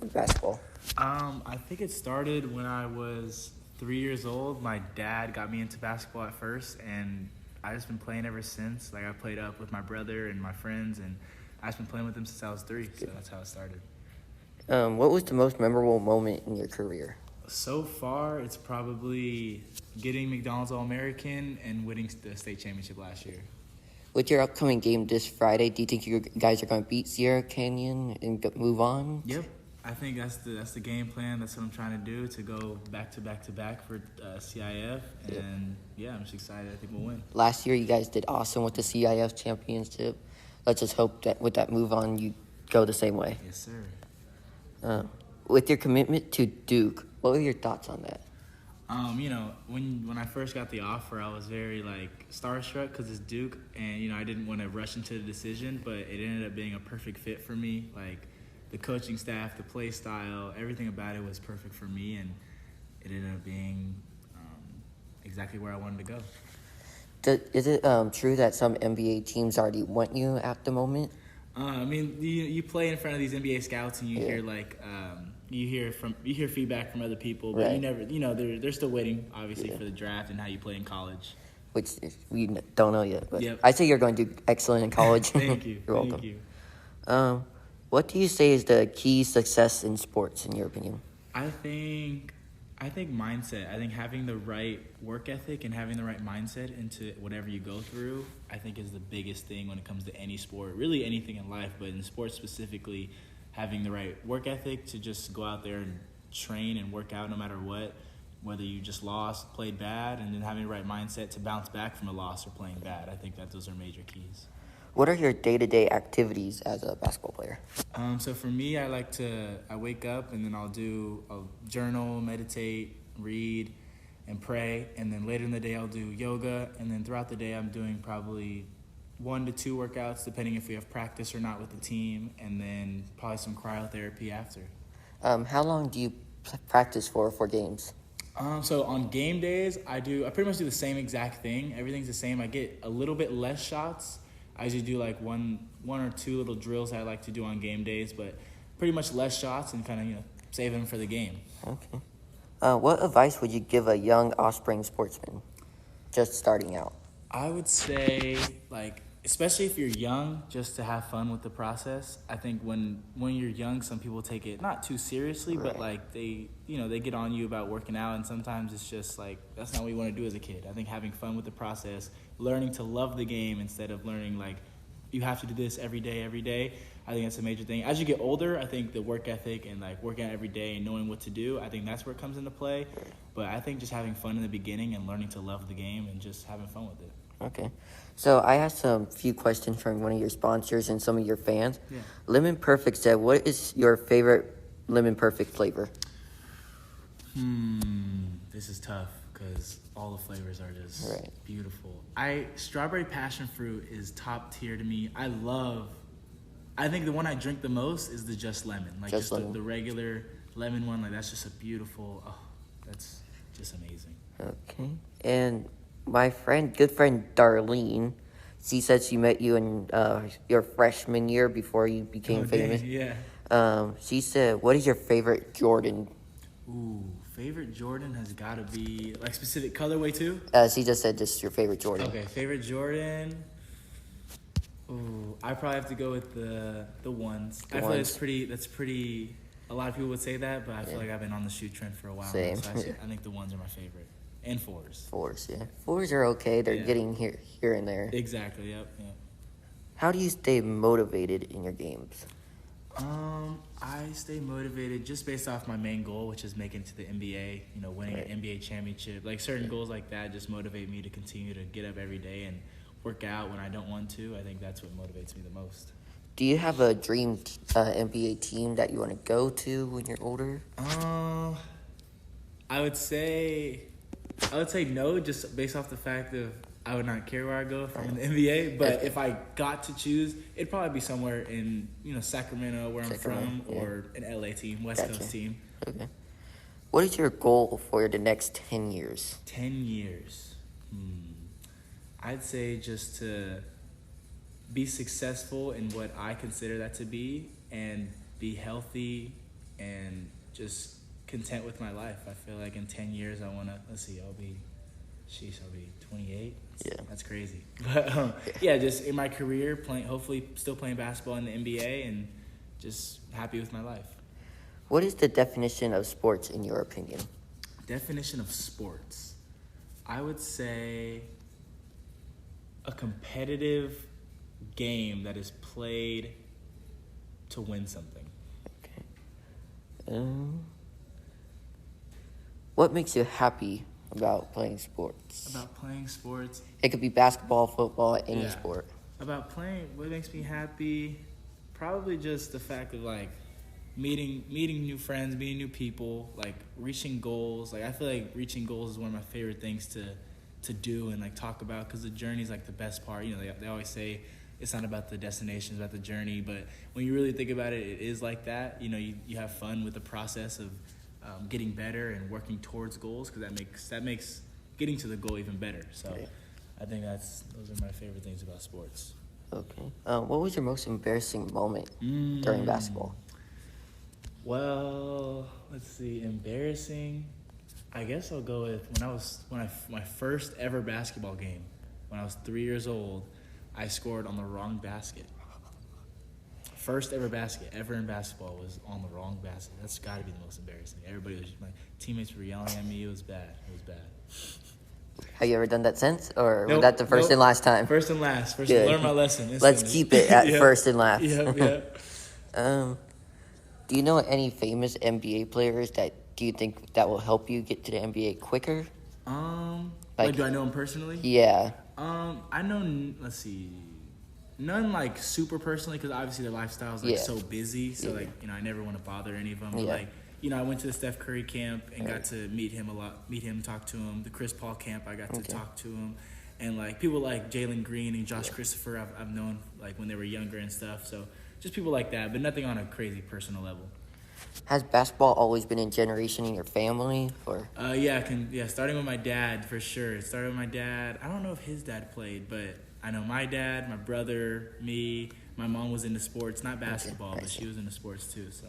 with basketball? I think it started when I was 3 years old. My dad got me into basketball at first, and I've just been playing ever since. Like, I played up with my brother and my friends, and I've just been playing with them since I was 3, so that's how it started. What was the most memorable moment in your career? So far, it's probably getting McDonald's All-American and winning the state championship last year. With your upcoming game this Friday, do you think you guys are going to beat Sierra Canyon and move on? Yep. I think that's the game plan. That's what I'm trying to do, to go back to back for CIF. And, I'm just excited. I think we'll win. Last year, you guys did awesome with the CIF championship. Let's just hope that with that move on, you go the same way. Yes, sir. With your commitment to Duke, what were your thoughts on that? When I first got the offer, I was very starstruck because it's Duke, and I didn't want to rush into the decision, but it ended up being a perfect fit for me. The coaching staff, the play style, everything about it was perfect for me, and it ended up being exactly where I wanted to go. Is it true that some NBA teams already want you at the moment? You play in front of these NBA scouts, and you hear you hear feedback from other people, but you never, they're still waiting, obviously, for the draft and how you play in college. Which we don't know yet, but yep. I say you're going to do excellent in college. Thank you. You're welcome. Thank you. What do you say is the key success in sports, in your opinion? I think mindset. I think having the right work ethic and having the right mindset into whatever you go through, I think is the biggest thing when it comes to any sport, really anything in life, but in sports specifically, having the right work ethic to just go out there and train and work out no matter what, whether you just lost, played bad, and then having the right mindset to bounce back from a loss or playing bad. I think that those are major keys. What are your day-to-day activities as a basketball player? So for me, I wake up and then I'll journal, meditate, read, and pray. And then later in the day, I'll do yoga. And then throughout the day, I'm doing probably 1 to 2 workouts, depending if we have practice or not with the team. And then probably some cryotherapy after. How long do you practice for games? So on game days, I pretty much do the same exact thing. Everything's the same. I get a little bit less shots. I usually do one or two little drills I like to do on game days, but pretty much less shots and kind of save them for the game. Okay. What advice would you give a young offspring sportsman just starting out? I would say especially if you're young, just to have fun with the process. I think when you're young, some people take it not too seriously, but they get on you about working out, and sometimes it's just that's not what you want to do as a kid. I think having fun with the process, learning to love the game instead of learning you have to do this every day. I think that's a major thing. As you get older, I think the work ethic and working out every day and knowing what to do, I think that's where it comes into play. But I think just having fun in the beginning and learning to love the game and just having fun with it. Okay. So I asked a few questions from one of your sponsors and some of your fans. Yeah. Lemon Perfect said, what is your favorite Lemon Perfect flavor? This is tough because all the flavors are just beautiful. Strawberry passion fruit is top tier to me. I think the one I drink the most is the Just Lemon. The regular lemon one. That's just a beautiful, that's just amazing. Okay. And my good friend Darlene, she said she met you in your freshman year before you became famous. Yeah. She said, what is your favorite Jordan? Ooh, favorite Jordan has got to be specific colorway too? She just said just your favorite Jordan. Okay, favorite Jordan. Ooh, I probably have to go with the ones. I feel like that's pretty. A lot of people would say that, but I feel like I've been on the shoe trend for a while. Same. Now, so I think the ones are my favorite. And 4s. 4s, yeah. 4s are okay. They're getting here and there. Exactly, yep. How do you stay motivated in your games? I stay motivated just based off my main goal, which is making it to the NBA, winning an NBA championship. Certain goals like that just motivate me to continue to get up every day and work out when I don't want to. I think that's what motivates me the most. Do you have a dream NBA team that you want to go to when you're older? I would say no, just based off the fact of I would not care where I go if I'm in the NBA. But if I got to choose, it'd probably be somewhere in Sacramento, where I'm from, or an LA team, West Coast team. Okay. What is your goal for the next 10 years? 10 years. I'd say just to be successful in what I consider that to be, and be healthy and just content with my life. I feel like in 10 years I want to, I'll be 28. Yeah. That's crazy. But yeah, just in my career, hopefully still playing basketball in the NBA and just happy with my life. What is the definition of sports in your opinion? Definition of sports. I would say a competitive game that is played to win something. Okay. What makes you happy about playing sports? About playing sports. It could be basketball, football, any Yeah. sport. About playing, what makes me happy? Probably just the fact of like meeting new friends, meeting new people, like reaching goals. Like I feel like reaching goals is one of my favorite things to do and like talk about, because the journey is like the best part. You know, they always say it's not about the destination, it's about the journey. But when you really think about it, it is like that. You know, you have fun with the process of getting better and working towards goals, because that makes getting to the goal even better. So Okay. I think those are my favorite things about sports. Okay. What was your most embarrassing moment during basketball? Well, let's see. Embarrassing. I guess I'll go with my first ever basketball game. When I was 3 years old, I scored on the wrong basket. First ever basket ever in basketball was on the wrong basket. That's got to be the most embarrassing. My teammates were yelling at me. It was bad. Have you ever done that since, or was Nope, that the first nope. and last time? First and last. Good. Learn my lesson. Let's instantly. keep it at Yeah. first and last. Yeah. Do you know any famous NBA players do you think that will help you get to the NBA quicker? Like, do I know him personally? Yeah. I know. Let's see. None like super personally, because obviously their lifestyle is like Yeah. so busy. So like, you know, I never want to bother any of them. But Yeah. like, you know, I went to the Steph Curry camp and got to meet him a lot. Talk to him. The Chris Paul camp, I got to talk to him. And like people like Jalen Green and Josh Christopher, I've known like when they were younger and stuff. So just people like that, but nothing on a crazy personal level. Has basketball always been a generation in your family, or? Starting with my dad for sure. It started with my dad. I don't know if his dad played, but I know my dad, my brother, me, my mom was into sports, not basketball, but she was into sports too. So.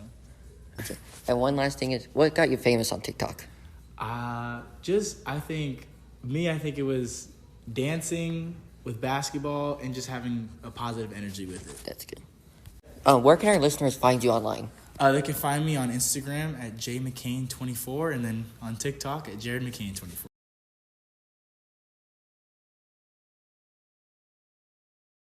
Okay. And one last thing is, what got you famous on TikTok? I think it was dancing with basketball and just having a positive energy with it. That's good. Where can our listeners find you online? They can find me on Instagram at jmccain24 and then on TikTok at jaredmccain24.